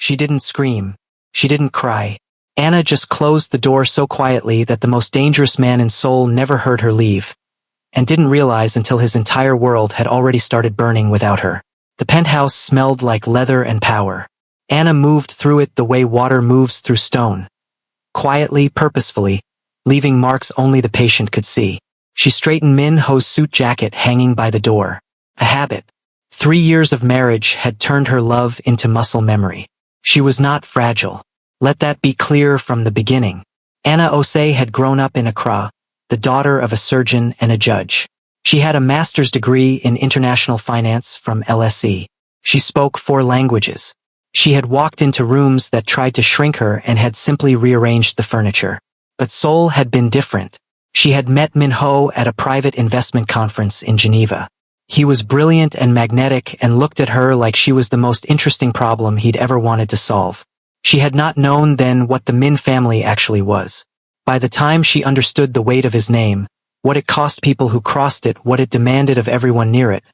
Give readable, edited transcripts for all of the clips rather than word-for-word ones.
She didn't scream. She didn't cry. Anna just closed the door so quietly that the most dangerous man in Seoul never heard her leave, and didn't realize until his entire world had already started burning without her. The penthouse smelled like leather and power. Anna moved through it the way water moves through stone. Quietly, purposefully, leaving marks only the patient could see. She straightened Min Ho's suit jacket hanging by the door. A habit. 3 years of marriage had turned her love into muscle memory. She was not fragile. Let that be clear from the beginning. Anna Osei had grown up in Accra, the daughter of a surgeon and a judge. She had a master's degree in international finance from LSE. She spoke 4 languages. She had walked into rooms that tried to shrink her and had simply rearranged the furniture. But Seoul had been different. She had met Min Ho at a private investment conference in Geneva. He was brilliant and magnetic and looked at her like she was the most interesting problem he'd ever wanted to solve. She had not known then what the Min family actually was. By the time she understood the weight of his name, what it cost people who crossed it, what it demanded of everyone near it,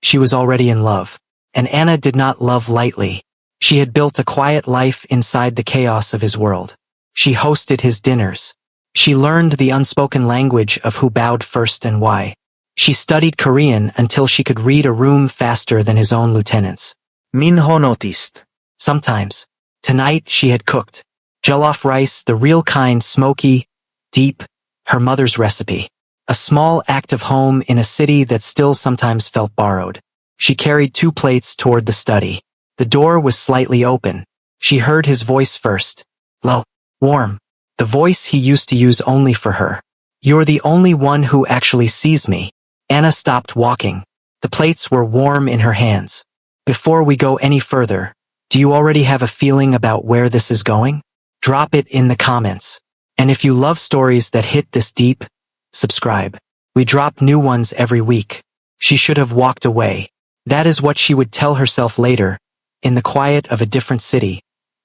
she was already in love. And Anna did not love lightly. She had built a quiet life inside the chaos of his world. She hosted his dinners. She learned the unspoken language of who bowed first and why. She studied Korean until she could read a room faster than his own lieutenants. Min Ho noticed. Sometimes. Tonight she had cooked. Jollof rice, the real kind, smoky, deep, her mother's recipe. A small act of home in a city that still sometimes felt borrowed. She carried 2 plates toward the study. The door was slightly open. She heard his voice first. Low, warm. The voice he used to use only for her. You're the only one who actually sees me. Anna stopped walking. The plates were warm in her hands. Before we go any further, do you already have a feeling about where this is going? Drop it in the comments. And if you love stories that hit this deep, subscribe. We drop new ones every week. She should have walked away. That is what she would tell herself later, in the quiet of a different city,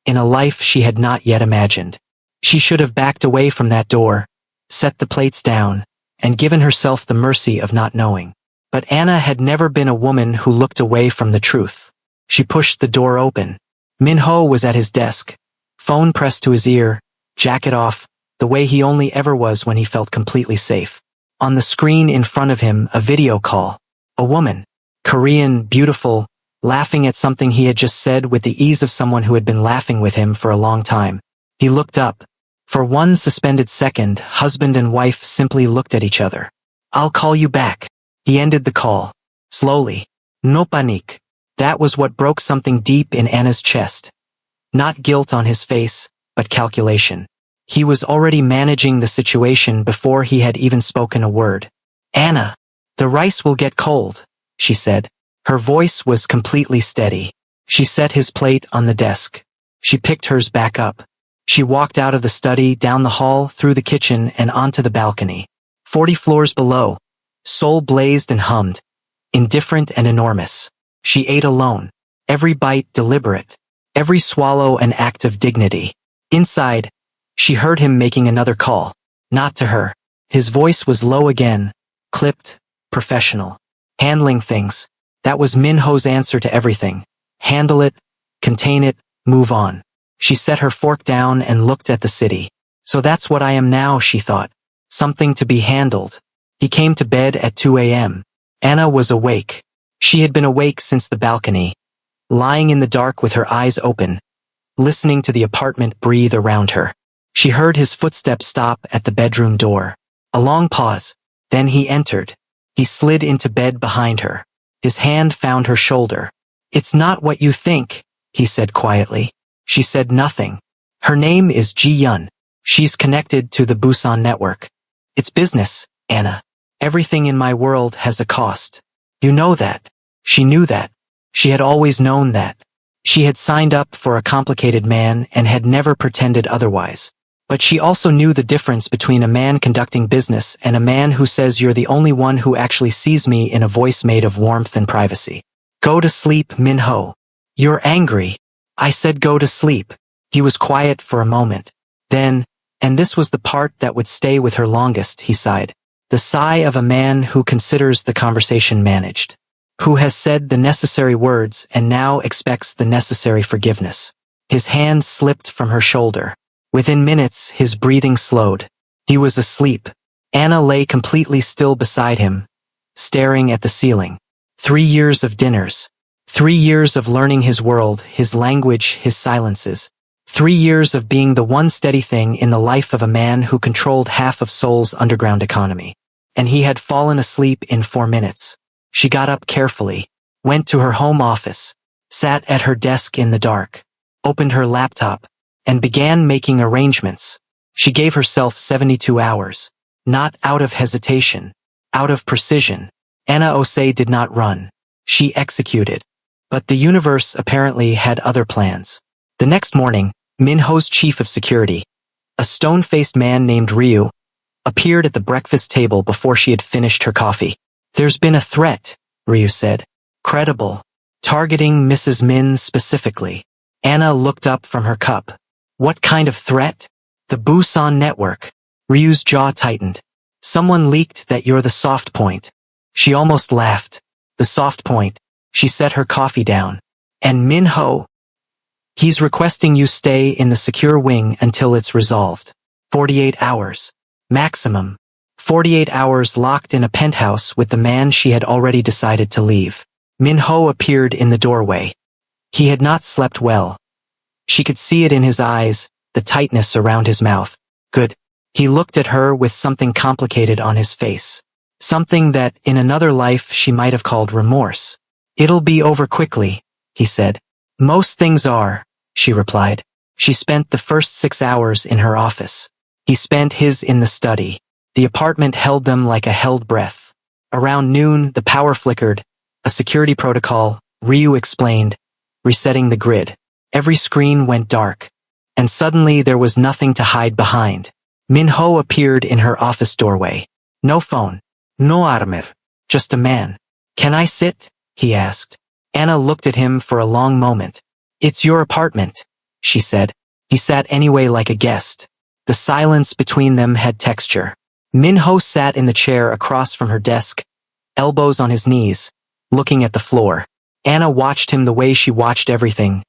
in a life she had not yet imagined. She should have backed away from that door, set the plates down, and given herself the mercy of not knowing. But Anna had never been a woman who looked away from the truth. She pushed the door open. Min Ho was at his desk, phone pressed to his ear, jacket off, the way he only ever was when he felt completely safe. On the screen in front of him, a video call. A woman, Korean, beautiful, laughing at something he had just said with the ease of someone who had been laughing with him for a long time. He looked up. For one suspended second, husband and wife simply looked at each other. I'll call you back. He ended the call. Slowly. No panique. That was what broke something deep in Anna's chest. Not guilt on his face, but calculation. He was already managing the situation before he had even spoken a word. Anna, the rice will get cold, she said. Her voice was completely steady. She set his plate on the desk. She picked hers back up. She walked out of the study, down the hall, through the kitchen, and onto the balcony. 40 floors below, Seoul blazed and hummed, indifferent and enormous. She ate alone, every bite deliberate, every swallow an act of dignity. Inside, she heard him making another call, not to her. His voice was low again, clipped, professional. Handling things. That was Min Ho's answer to everything. Handle it, contain it, move on. She set her fork down and looked at the city. So that's what I am now, she thought. Something to be handled. He came to bed at 2 a.m. Anna was awake. She had been awake since the balcony, lying in the dark with her eyes open, listening to the apartment breathe around her. She heard his footsteps stop at the bedroom door. A long pause. Then he entered. He slid into bed behind her. His hand found her shoulder. It's not what you think, he said quietly. She said nothing. Her name is Ji-Yun. She's connected to the Busan network. It's business, Anna. Everything in my world has a cost. You know that. She knew that. She had always known that. She had signed up for a complicated man and had never pretended otherwise. But she also knew the difference between a man conducting business and a man who says you're the only one who actually sees me in a voice made of warmth and privacy. Go to sleep, Min Ho. You're angry. I said go to sleep. He was quiet for a moment. Then, and this was the part that would stay with her longest, he sighed. The sigh of a man who considers the conversation managed. Who has said the necessary words and now expects the necessary forgiveness. His hand slipped from her shoulder. Within minutes, his breathing slowed. He was asleep. Anna lay completely still beside him, staring at the ceiling. 3 years of dinners. 3 years of learning his world, his language, his silences. 3 years of being the one steady thing in the life of a man who controlled half of Seoul's underground economy. And he had fallen asleep in 4 minutes. She got up carefully, went to her home office, sat at her desk in the dark, opened her laptop, and began making arrangements. She gave herself 72 hours. Not out of hesitation, out of precision. Anna Osei did not run. She executed. But the universe apparently had other plans. The next morning, Minho's chief of security, a stone-faced man named Ryu, appeared at the breakfast table before she had finished her coffee. "There's been a threat," Ryu said. "Credible. Targeting Mrs. Min specifically." Anna looked up from her cup. "What kind of threat?" "The Busan network." Ryu's jaw tightened. "Someone leaked that you're the soft point." She almost laughed. "The soft point." She set her coffee down. "And Minho? He's requesting you stay in the secure wing until it's resolved. 48 hours. Maximum. 48 hours locked in a penthouse with the man she had already decided to leave." Minho appeared in the doorway. He had not slept well. She could see it in his eyes, the tightness around his mouth. "Good." He looked at her with something complicated on his face. Something that, in another life, she might have called remorse. "It'll be over quickly," he said. "Most things are," she replied. She spent the first 6 hours in her office. He spent his in the study. The apartment held them like a held breath. Around noon, the power flickered. A security protocol, Ryu explained, resetting the grid. Every screen went dark. And suddenly there was nothing to hide behind. Minho appeared in her office doorway. No phone. No armor. Just a man. "Can I sit?" he asked. Anna looked at him for a long moment. "It's your apartment," she said. He sat anyway like a guest. The silence between them had texture. Minho sat in the chair across from her desk, elbows on his knees, looking at the floor. Anna watched him the way she watched everything.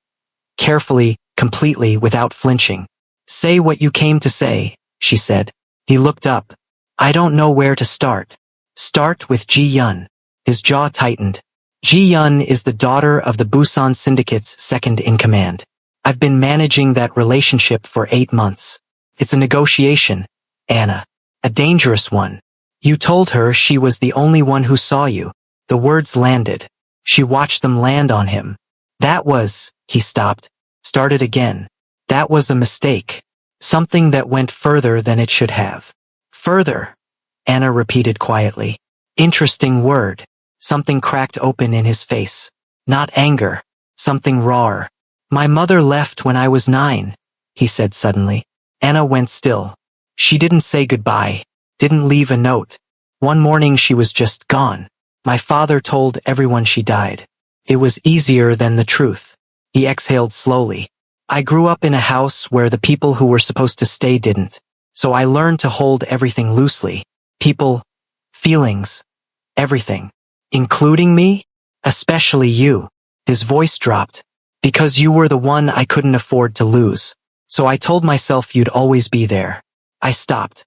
Carefully, completely, without flinching. "Say what you came to say," she said. He looked up. "I don't know where to start." "Start with Ji-yun." His jaw tightened. Ji-yun is the daughter of the Busan Syndicate's second-in-command. I've been managing that relationship for 8 months. It's a negotiation, Anna. A dangerous one. You told her she was the only one who saw you. The words landed. She watched them land on him. That was, he stopped, started again. That was a mistake. Something that went further than it should have. Further, Anna repeated quietly. Interesting word. Something cracked open in his face. Not anger. Something rawer. My mother left when I was 9, he said suddenly. Anna went still. She didn't say goodbye, didn't leave a note. One morning she was just gone. My father told everyone she died. It was easier than the truth. He exhaled slowly. I grew up in a house where the people who were supposed to stay didn't. So I learned to hold everything loosely. People, feelings, everything. Including me? Especially you. His voice dropped. Because you were the one I couldn't afford to lose. So I told myself you'd always be there. I stopped.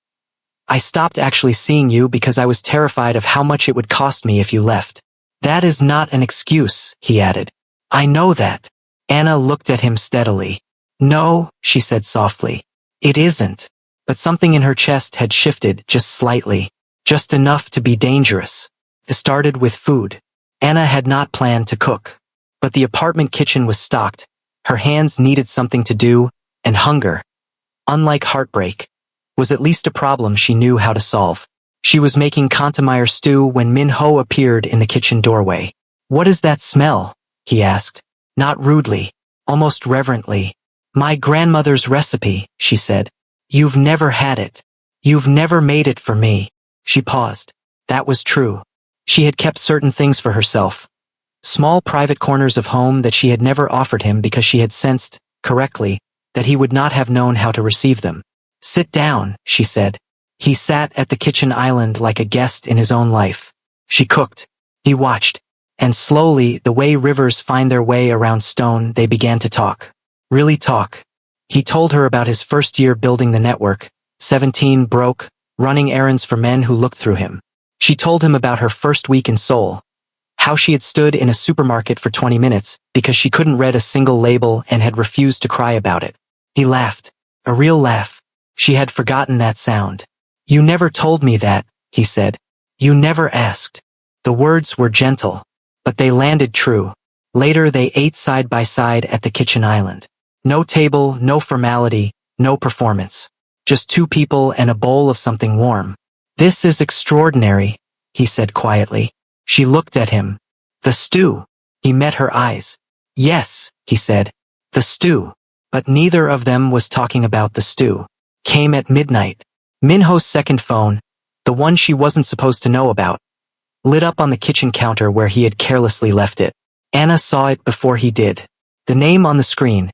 I stopped actually seeing you because I was terrified of how much it would cost me if you left. That is not an excuse, he added. I know that. Anna looked at him steadily. No, she said softly. It isn't. But something in her chest had shifted just slightly. Just enough to be dangerous. It started with food. Anna had not planned to cook. But the apartment kitchen was stocked. Her hands needed something to do, and hunger, unlike heartbreak, was at least a problem she knew how to solve. She was making Kantameyer stew when Minho appeared in the kitchen doorway. What is that smell? He asked. Not rudely, almost reverently. My grandmother's recipe, she said. You've never had it. You've never made it for me. She paused. That was true. She had kept certain things for herself. Small private corners of home that she had never offered him because she had sensed, correctly, that he would not have known how to receive them. Sit down, she said. He sat at the kitchen island like a guest in his own life. She cooked. He watched. And slowly, the way rivers find their way around stone, they began to talk. Really talk. He told her about his first year building the network, 17 broke, running errands for men who looked through him. She told him about her first week in Seoul, how she had stood in a supermarket for 20 minutes because she couldn't read a single label and had refused to cry about it. He laughed. A real laugh. She had forgotten that sound. You never told me that, he said. You never asked. The words were gentle, but they landed true. Later they ate side by side at the kitchen island. No table, no formality, no performance. Just two people and a bowl of something warm. This is extraordinary, he said quietly. She looked at him. The stew. He met her eyes. Yes, he said. The stew. But neither of them was talking about the stew. Came at midnight. Minho's second phone, the one she wasn't supposed to know about, lit up on the kitchen counter where he had carelessly left it. Anna saw it before he did. The name on the screen.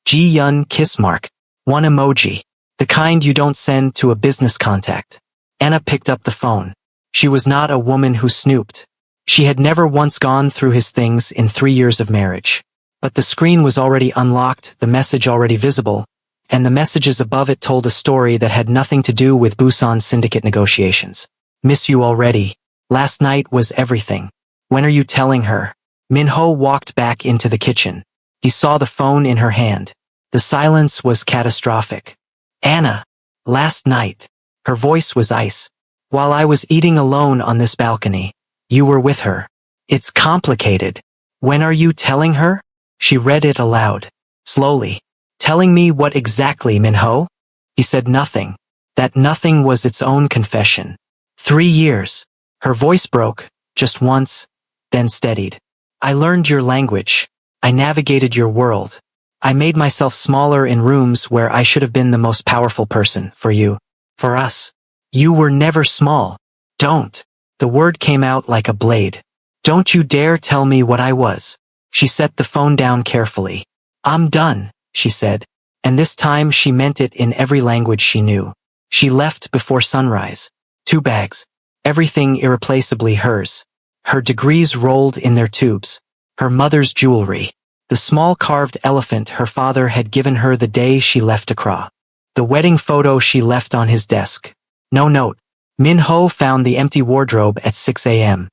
Ji-Yun kiss mark. One emoji. The kind you don't send to a business contact. Anna picked up the phone. She was not a woman who snooped. She had never once gone through his things in 3 years of marriage. But the screen was already unlocked, the message already visible, and the messages above it told a story that had nothing to do with Busan syndicate negotiations. Miss you already. Last night was everything. When are you telling her? Minho walked back into the kitchen. He saw the phone in her hand. The silence was catastrophic. Anna. Last night. Her voice was ice. While I was eating alone on this balcony. You were with her. It's complicated. When are you telling her? She read it aloud. Slowly. Telling me what exactly, Minho? He said nothing. That nothing was its own confession. 3 years. Her voice broke, just once, then steadied. I learned your language. I navigated your world. I made myself smaller in rooms where I should have been the most powerful person, for you. For us. You were never small. Don't. The word came out like a blade. Don't you dare tell me what I was. She set the phone down carefully. I'm done, she said. And this time she meant it in every language she knew. She left before sunrise. 2 bags. Everything irreplaceably hers. Her degrees rolled in their tubes. Her mother's jewelry. The small carved elephant her father had given her the day she left Accra. The wedding photo she left on his desk. No note. Minho found the empty wardrobe at 6 a.m.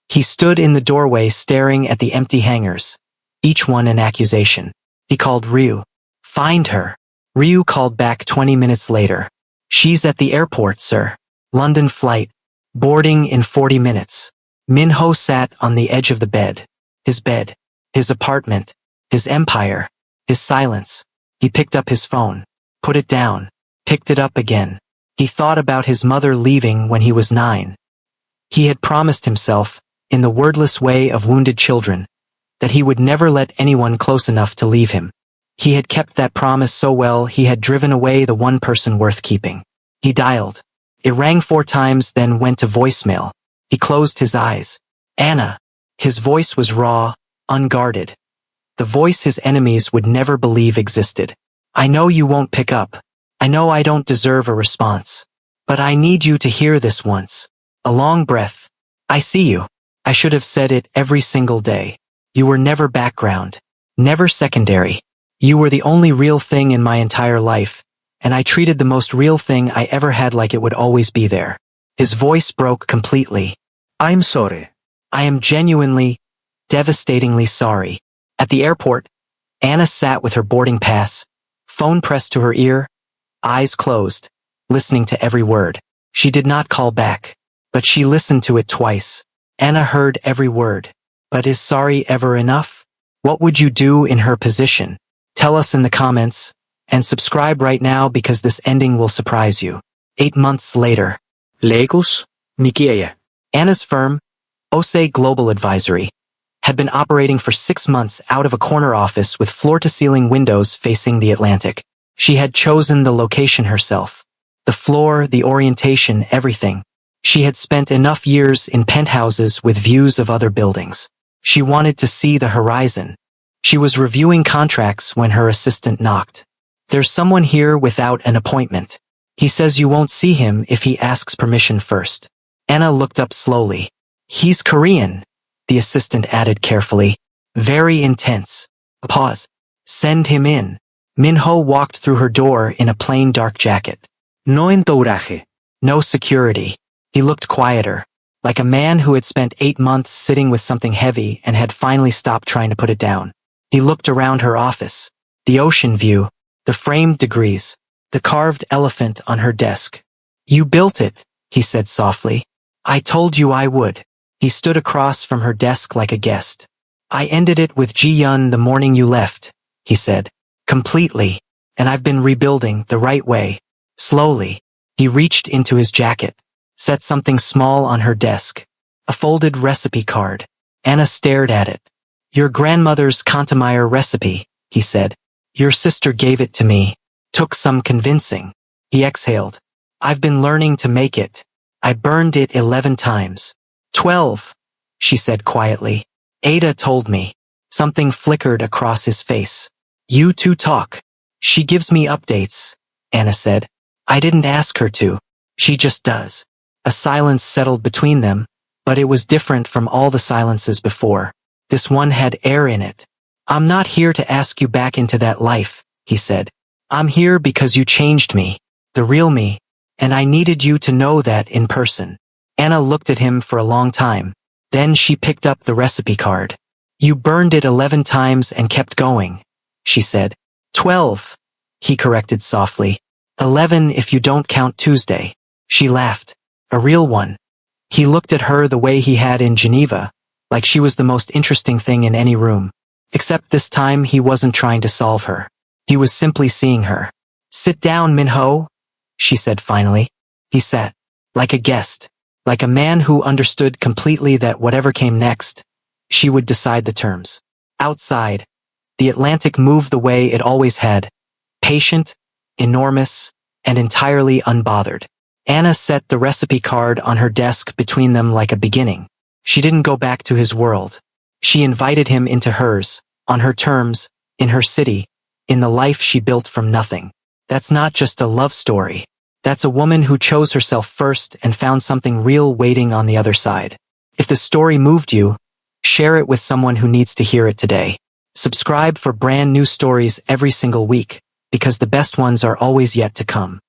He stood in the doorway staring at the empty hangers, each one an accusation. He called Ryu. Find her. Ryu called back 20 minutes later. She's at the airport, sir. London flight. Boarding in 40 minutes. Minho sat on the edge of the bed. His apartment, his empire, his silence. He picked up his phone, put it down, picked it up again. He thought about his mother leaving when he was 9. He had promised himself, in the wordless way of wounded children, that he would never let anyone close enough to leave him. He had kept that promise so well he had driven away the one person worth keeping. He dialed. It rang 4 times, then went to voicemail. He closed his eyes. Anna. His voice was raw, unguarded. The voice his enemies would never believe existed. I know you won't pick up. I know I don't deserve a response. But I need you to hear this once. A long breath. I see you. I should have said it every single day. You were never background. Never secondary. You were the only real thing in my entire life, and I treated the most real thing I ever had like it would always be there. His voice broke completely. I'm sorry. I am genuinely, devastatingly sorry. At the airport, Anna sat with her boarding pass, phone pressed to her ear, eyes closed, listening to every word. She did not call back, but she listened to it twice. Anna heard every word. But is sorry ever enough? What would you do in her position? Tell us in the comments, and subscribe right now because this ending will surprise you. 8 months later. Lagos, Nigeria. Anna's firm, Ose Global Advisory, had been operating for 6 months out of a corner office with floor-to-ceiling windows facing the Atlantic. She had chosen the location herself. The floor, the orientation, everything. She had spent enough years in penthouses with views of other buildings. She wanted to see the horizon. She was reviewing contracts when her assistant knocked. There's someone here without an appointment. He says you won't see him if he asks permission first. Anna looked up slowly. He's Korean, the assistant added carefully. Very intense. A pause. Send him in. Minho walked through her door in a plain dark jacket. No entouraje. No security. He looked quieter, like a man who had spent 8 months sitting with something heavy and had finally stopped trying to put it down. He looked around her office. The ocean view, the framed degrees, the carved elephant on her desk. You built it, he said softly. I told you I would. He stood across from her desk like a guest. I ended it with Ji-Yun the morning you left, he said. Completely. And I've been rebuilding the right way. Slowly. He reached into his jacket, set something small on her desk. A folded recipe card. Anna stared at it. Your grandmother's Kantemeyer recipe, he said. Your sister gave it to me. Took some convincing. He exhaled. I've been learning to make it. I burned it 11 times. 12, she said quietly. Ada told me. Something flickered across his face. You two talk. She gives me updates, Anna said. I didn't ask her to. She just does. A silence settled between them, but it was different from all the silences before. This one had air in it. I'm not here to ask you back into that life, he said. I'm here because you changed me, the real me, and I needed you to know that in person. Anna looked at him for a long time. Then she picked up the recipe card. You burned it 11 times and kept going, she said. 12, he corrected softly. 11 if you don't count Tuesday. She laughed. A real one. He looked at her the way he had in Geneva, like she was the most interesting thing in any room. Except this time he wasn't trying to solve her. He was simply seeing her. Sit down, Minho, she said finally. He sat, like a guest, like a man who understood completely that whatever came next, she would decide the terms. Outside, the Atlantic moved the way it always had, patient, enormous, and entirely unbothered. Anna set the recipe card on her desk between them like a beginning. She didn't go back to his world. She invited him into hers, on her terms, in her city, in the life she built from nothing. That's not just a love story. That's a woman who chose herself first and found something real waiting on the other side. If the story moved you, share it with someone who needs to hear it today. Subscribe for brand new stories every single week, because the best ones are always yet to come.